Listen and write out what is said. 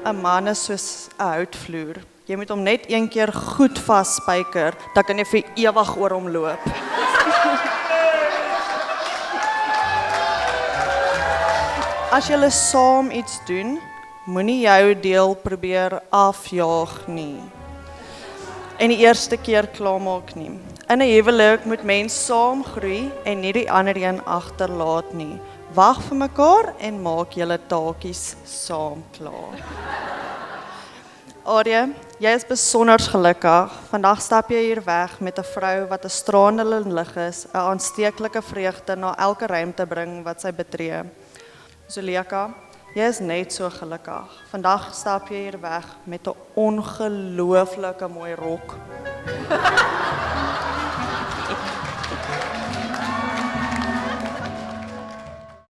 'n man is soos 'n houtvloer. Jy moet hom net een keer goed vasspyker, dan kan jy vir ewig oor hom loop. As julle saam iets doen, moenie jou deel probeer afjaag nie. En die eerste keer klaarmaak nie. In 'n huwelik moet mens saam groei en nie die ander een agterlaat nie. Wag vir mekaar en maak julle taakies saam klaar. Arje, jy is besonder gelukkig. Vandag stap jy hier weg met 'n vrou wat 'n straalende lig is, 'n aansteeklike vreugde na elke ruimte bring wat sy betree. Zuleika, jy is net so gelukkig. Vandag stap jy hier weg met 'n ongelooflike mooi rok.